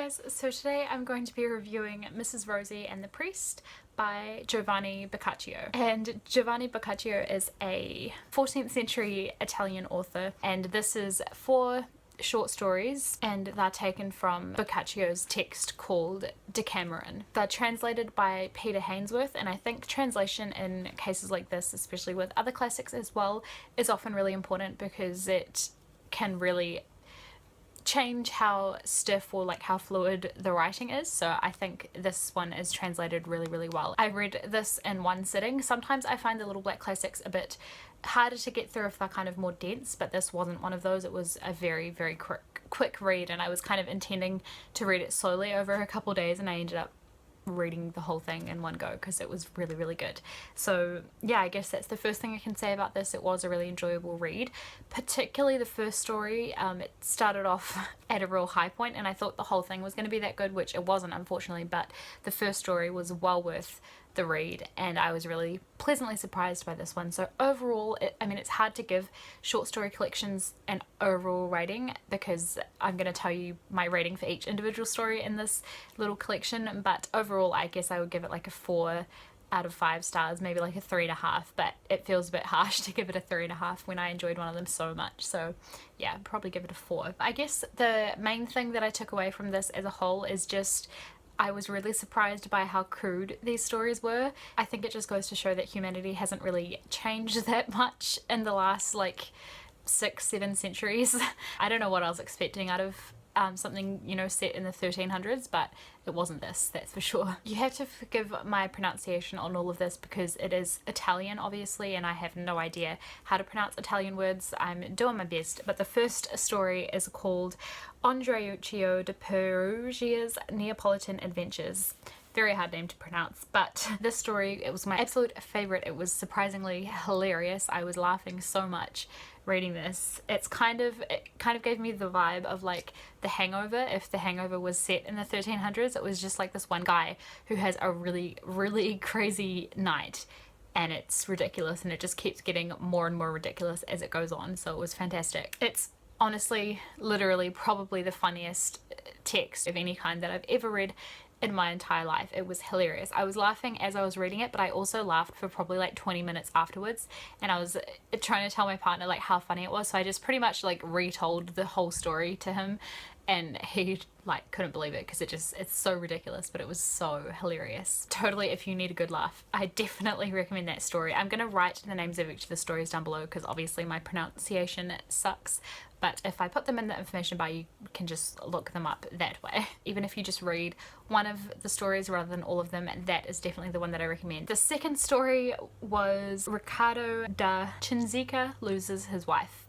guys, so today I'm going to be reviewing Mrs. Rosie and the Priest by Giovanni Boccaccio. And Giovanni Boccaccio is a 14th century Italian author, and this is 4 short stories, and they're taken from Boccaccio's text called Decameron. They're translated by Peter Hainsworth, and I think translation in cases like this, especially with other classics as well, is often really important because it can really change how stiff or like how fluid the writing is. So I think this one is translated really well. I read this in one sitting. Sometimes I find the little black classics a bit harder to get through if they're kind of more dense, but this wasn't one of those. It was a very quick read, and I was kind of intending to read it slowly over a couple days, and I ended up reading the whole thing in one go because it was really good. So yeah, I guess that's the first thing I can say about this. It was a really enjoyable read, particularly the first story. It started off at a real high point, and I thought the whole thing was going to be that good, which it wasn't, unfortunately, but the first story was well worth the read, and I was really pleasantly surprised by this one. So overall, I mean, it's hard to give short story collections an overall rating because I'm going to tell you my rating for each individual story in this little collection, but overall I guess I would give it like a 4 out of 5 stars, maybe like a 3.5, but it feels a bit harsh to give it a 3.5 when I enjoyed one of them so much. So yeah, I'd probably give it a 4. I guess the main thing that I took away from this as a whole is just I was really surprised by how crude these stories were. I think it just goes to show that humanity hasn't really changed that much in the last like 6-7 centuries. I don't know what I was expecting out of something, you know, set in the 1300s, but it wasn't this, that's for sure. You have to forgive my pronunciation on all of this because it is Italian, obviously, and I have no idea how to pronounce Italian words. I'm doing my best. But the first story is called Andreuccio de Perugia's Neapolitan Adventures. Very hard name to pronounce, but this story, it was my absolute favorite. It was surprisingly hilarious. I was laughing so much reading this. It kind of gave me the vibe of like The Hangover. If The Hangover was set in the 1300s, it was just like this one guy who has a really crazy night, and it's ridiculous, and it just keeps getting more and more ridiculous as it goes on. So it was fantastic. It's honestly, literally, probably the funniest text of any kind that I've ever read in my entire life. It was hilarious. I was laughing as I was reading it, but I also laughed for probably like 20 minutes afterwards, and I was trying to tell my partner like how funny it was, so I just pretty much like retold the whole story to him, and he like couldn't believe it because it's so ridiculous, but it was so hilarious. Totally, if you need a good laugh, I definitely recommend that story. I'm gonna write the names of each of the stories down below because obviously my pronunciation sucks, but if I put them in the information bar, you can just look them up that way. Even if you just read one of the stories rather than all of them, that is definitely the one that I recommend. The second story was Ricciardo da Chinzica loses his wife.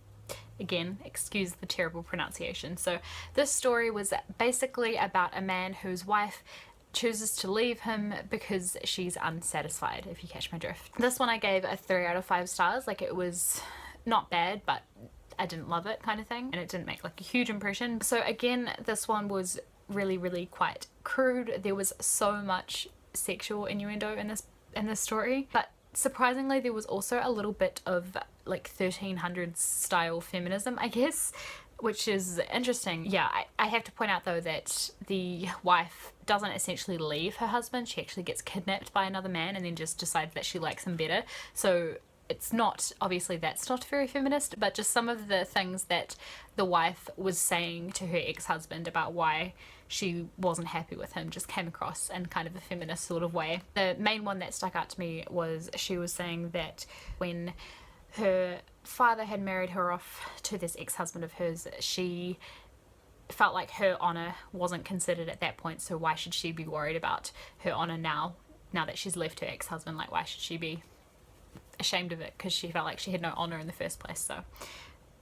Again, excuse the terrible pronunciation. So this story was basically about a man whose wife chooses to leave him because she's unsatisfied, if you catch my drift. This one I gave a 3 out of 5 stars. Like, it was not bad, but I didn't love it kind of thing, and it didn't make like a huge impression. So again, this one was really quite crude. There was so much sexual innuendo in this story, but surprisingly there was also a little bit of like 1300s style feminism, I guess, which is interesting. Yeah, I have to point out though that the wife doesn't essentially leave her husband. She actually gets kidnapped by another man and then just decides that she likes him better. So it's not, obviously that's not very feminist, but just some of the things that the wife was saying to her ex-husband about why she wasn't happy with him just came across in kind of a feminist sort of way. The main one that stuck out to me was she was saying that when her father had married her off to this ex-husband of hers, she felt like her honour wasn't considered at that point, so why should she be worried about her honour now that she's left her ex-husband? Like, why should she be ashamed of it? Because she felt like she had no honour in the first place. So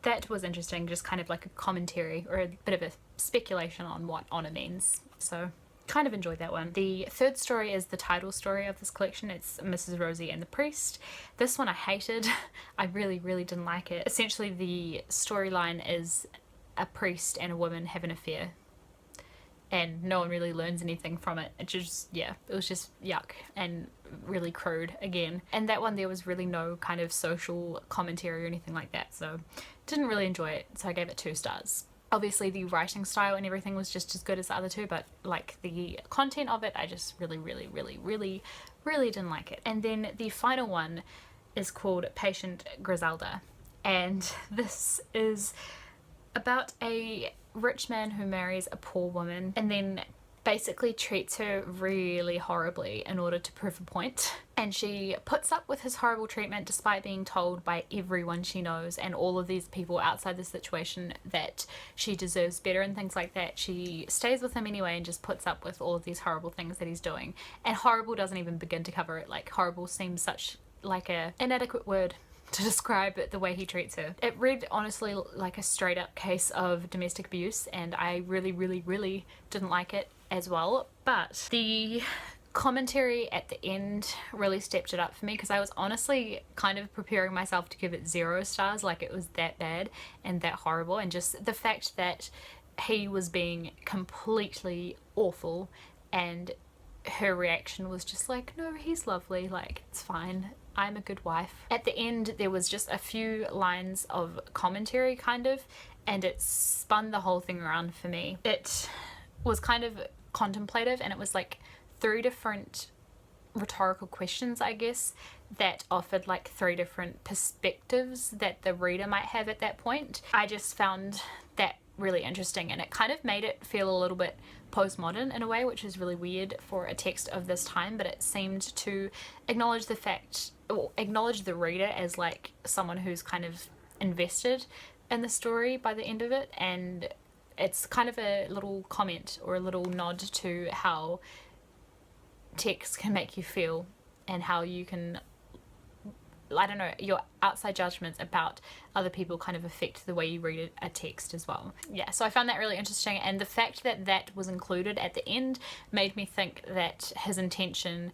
that was interesting, just kind of like a commentary or a bit of a speculation on what honour means. So kind of enjoyed that one. The third story is the title story of this collection. It's Mrs. Rosie and the Priest. This one I hated. I really didn't like it. Essentially the storyline is a priest and a woman have an affair, and no one really learns anything from it. It just, yeah, it was just yuck and really crude again. And that one there was really no kind of social commentary or anything like that, so didn't really enjoy it, so I gave it 2 stars. Obviously the writing style and everything was just as good as the other two, but like the content of it, I just really didn't like it. And then the final one is called Patient Griselda, and this is about a rich man who marries a poor woman and then basically treats her really horribly in order to prove a point. And she puts up with his horrible treatment despite being told by everyone she knows and all of these people outside the situation that she deserves better and things like that. She stays with him anyway and just puts up with all of these horrible things that he's doing. And horrible doesn't even begin to cover it. Like, horrible seems such like a inadequate word to describe it, the way he treats her. It read honestly like a straight up case of domestic abuse, and I really didn't like it as well. But the commentary at the end really stepped it up for me, because I was honestly kind of preparing myself to give it 0 stars, like it was that bad and that horrible. And just the fact that he was being completely awful and her reaction was just like, no, he's lovely, like it's fine, I'm a good wife. At the end there was just a few lines of commentary kind of, and it spun the whole thing around for me. It was kind of contemplative, and it was like 3 different rhetorical questions, I guess, that offered like 3 different perspectives that the reader might have at that point. I just found that really interesting, and it kind of made it feel a little bit postmodern in a way, which is really weird for a text of this time, but it seemed to acknowledge the fact, or acknowledge the reader as like someone who's kind of invested in the story by the end of it. And it's kind of a little comment or a little nod to how text can make you feel, and how you can, I don't know, your outside judgments about other people kind of affect the way you read a text as well. Yeah, so I found that really interesting, and the fact that that was included at the end made me think that his intention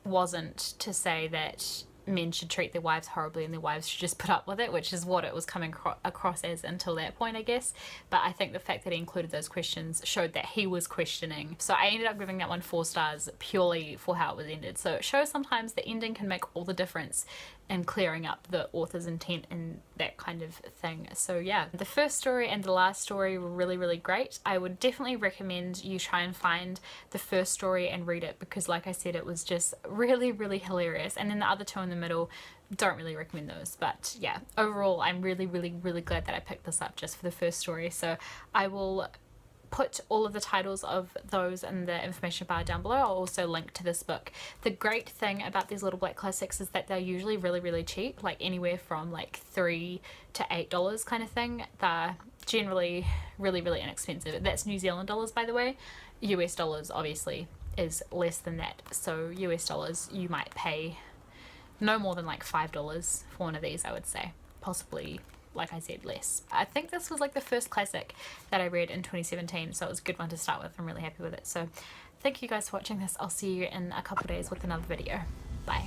wasn't to say that men should treat their wives horribly and their wives should just put up with it, which is what it was coming across as until that point, I guess. But I think the fact that he included those questions showed that he was questioning. So I ended up giving that one 4 stars purely for how it was ended. So it shows sometimes the ending can make all the difference in clearing up the author's intent and that kind of thing. So yeah, the first story and the last story were really great. I would definitely recommend you try and find the first story and read it, because like I said, it was just really hilarious. And then the other 2 in the middle, don't really recommend those. But yeah, overall I'm really glad that I picked this up just for the first story. So I will put all of the titles of those in the information bar down below. I'll also link to this book. The great thing about these little black classics is that they're usually really cheap, like anywhere from like $3 to $8 kind of thing. They're generally really inexpensive. That's New Zealand dollars, by the way. US dollars obviously is less than that. So US dollars, you might pay no more than like $5 for one of these, I would say. Possibly, like I said, less. I think this was like the first classic that I read in 2017, so it was a good one to start with. I'm really happy with it. So thank you guys for watching this. I'll see you in a couple of days with another video. Bye.